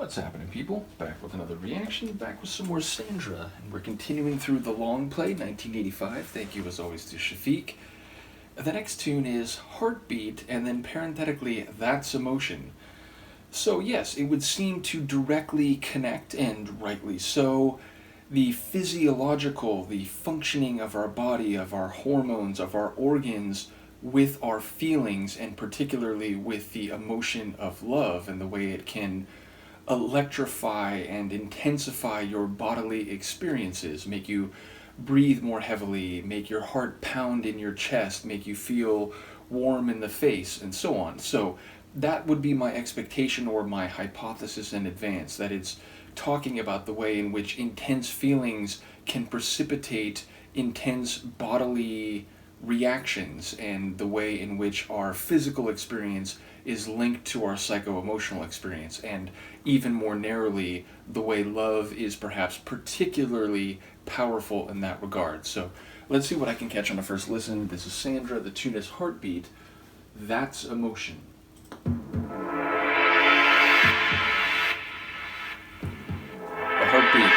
What's happening, people? Back with another reaction, back with some more Sandra, and we're continuing through the long play, 1985. Thank you, as always, to Shafiq. The next tune is Heartbeat, and then parenthetically, That's Emotion. So, yes, it would seem to directly connect, and rightly so, the physiological, the functioning of our body, of our hormones, of our organs, with our feelings, and particularly with the emotion of love and the way it can electrify and intensify your bodily experiences, make you breathe more heavily, make your heart pound in your chest, make you feel warm in the face, and so on. So that would be my expectation or my hypothesis in advance, that it's talking about the way in which intense feelings can precipitate intense bodily reactions and the way in which our physical experience is linked to our psycho-emotional experience, and even more narrowly, the way love is perhaps particularly powerful in that regard. So let's see what I can catch on a first listen. This is Sandra, the tune is Heartbeat, That's Emotion. The heartbeat.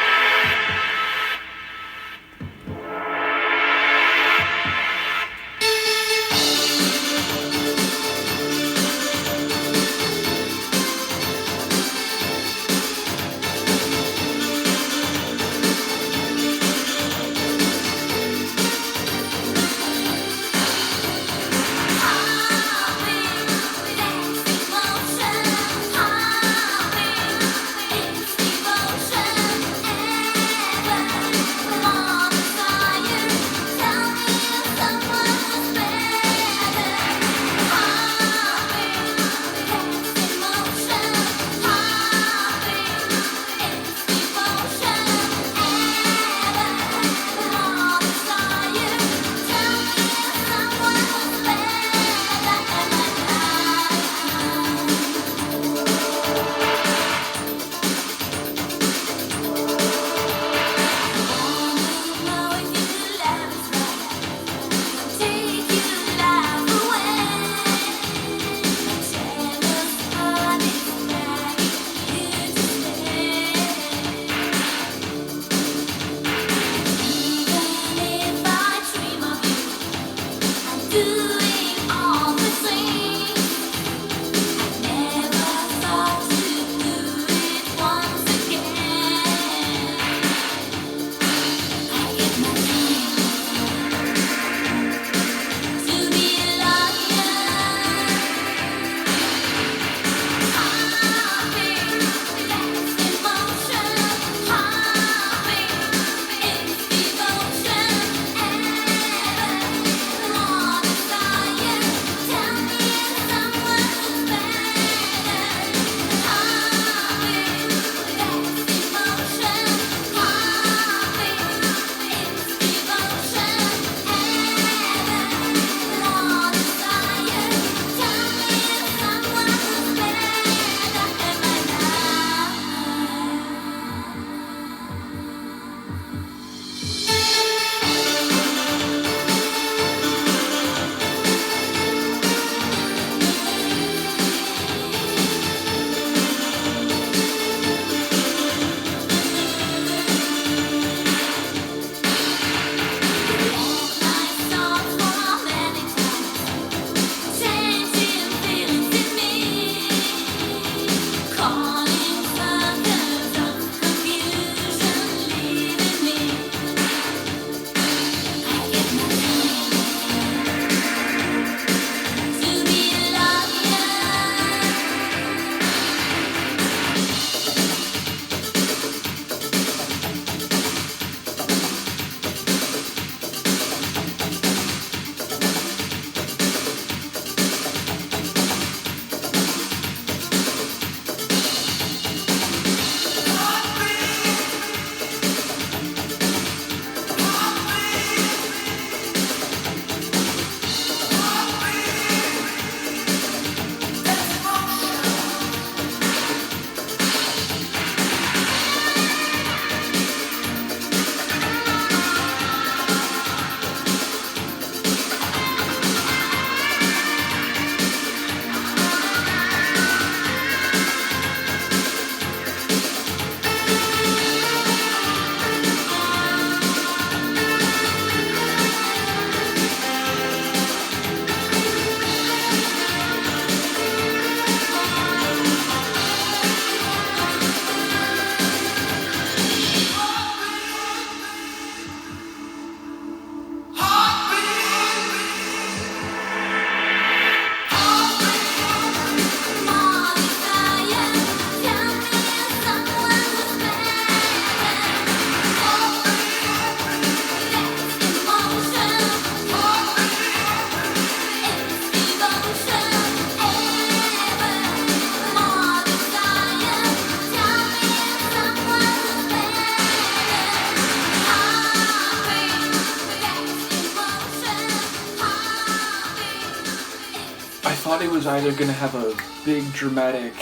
thought it was either going to have a big dramatic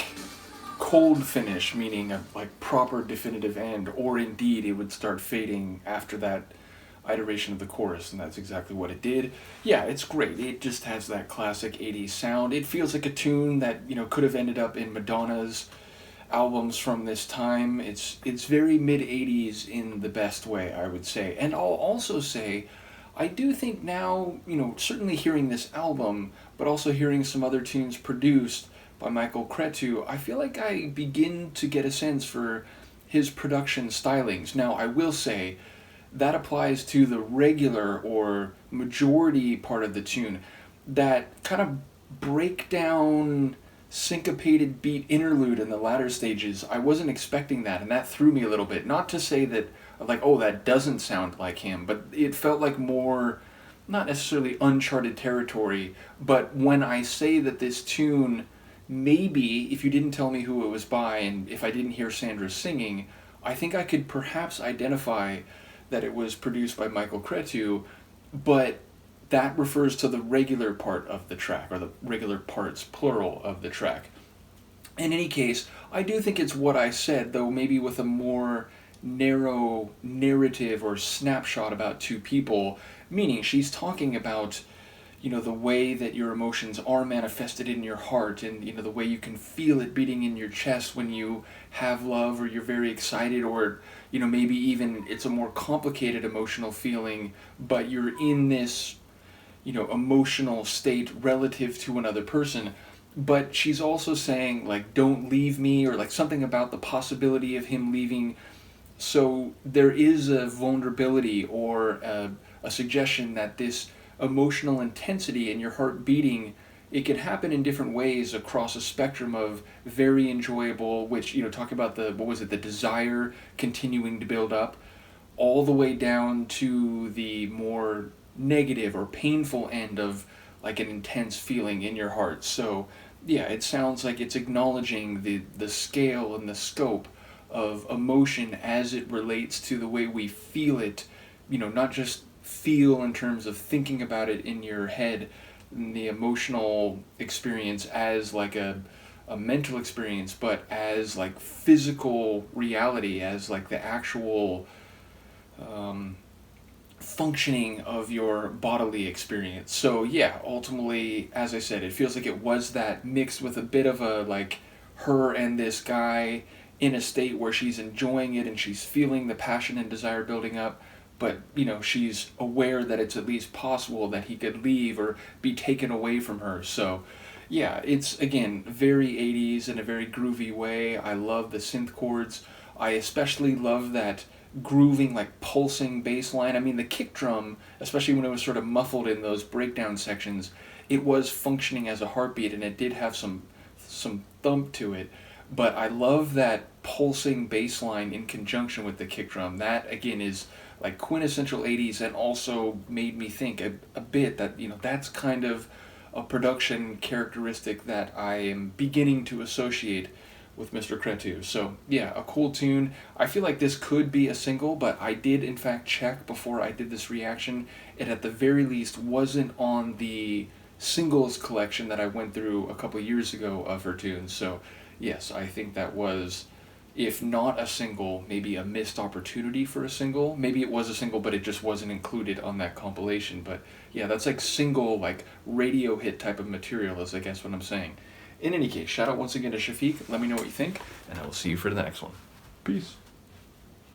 cold finish, meaning a like proper definitive end, or indeed it would start fading after that iteration of the chorus, and that's exactly what it did. Yeah, it's great. It just has that classic 80s sound. It feels like a tune that, you know, could have ended up in Madonna's albums from this time. It's very mid 80s in the best way, I would say. And I'll also say I do think now, you know, certainly hearing this album, but also hearing some other tunes produced by Michael Cretu, I feel like I begin to get a sense for his production stylings. Now, I will say that applies to the regular or majority part of the tune. That kind of breakdown, syncopated beat interlude in the latter stages, I wasn't expecting that, and that threw me a little bit. Not to say that, like, oh, that doesn't sound like him, but it felt like more, not necessarily uncharted territory, but when I say that this tune, maybe, if you didn't tell me who it was by, and if I didn't hear Sandra singing, I think I could perhaps identify that it was produced by Michael Cretu, but that refers to the regular part of the track, or the regular parts, plural, of the track. In any case, I do think it's what I said, though maybe with a more narrow narrative or snapshot about two people, meaning she's talking about, you know, the way that your emotions are manifested in your heart, and, you know, the way you can feel it beating in your chest when you have love, or you're very excited, or, you know, maybe even it's a more complicated emotional feeling, but you're in this, you know, emotional state relative to another person. But she's also saying, like, don't leave me, or like something about the possibility of him leaving. So there is a vulnerability or a suggestion that this emotional intensity and your heart beating, it can happen in different ways across a spectrum of very enjoyable, which, you know, talking about the, what was it, the desire continuing to build up, all the way down to the more negative or painful end of like an intense feeling in your heart. So yeah, it sounds like it's acknowledging the scale and the scope of emotion as it relates to the way we feel it, you know, not just feel in terms of thinking about it in your head, the emotional experience as like a mental experience, but as like physical reality, as like the actual functioning of your bodily experience. So yeah, ultimately, as I said, it feels like it was that mixed with a bit of a like her and this guy in a state where she's enjoying it and she's feeling the passion and desire building up, but, you know, she's aware that it's at least possible that he could leave or be taken away from her. So yeah, it's, again, very 80s in a very groovy way. I love the synth chords. I especially love that grooving, like pulsing bass line. I mean, the kick drum, especially when it was sort of muffled in those breakdown sections, it was functioning as a heartbeat, and it did have some thump to it. But I love that pulsing bass line in conjunction with the kick drum. That, again, is like quintessential 80s, and also made me think a bit that, you know, that's kind of a production characteristic that I am beginning to associate with Mr. Cretu. So yeah, a cool tune. I feel like this could be a single, but I did in fact check before I did this reaction. It at the very least wasn't on the singles collection that I went through a couple years ago of her tunes. So yes, I think that was, if not a single, maybe a missed opportunity for a single. Maybe it was a single, but it just wasn't included on that compilation. But yeah, that's like single, like radio hit type of material is I guess what I'm saying. In any case, shout out once again to Shafiq. Let me know what you think, and I will see you for the next one. Peace.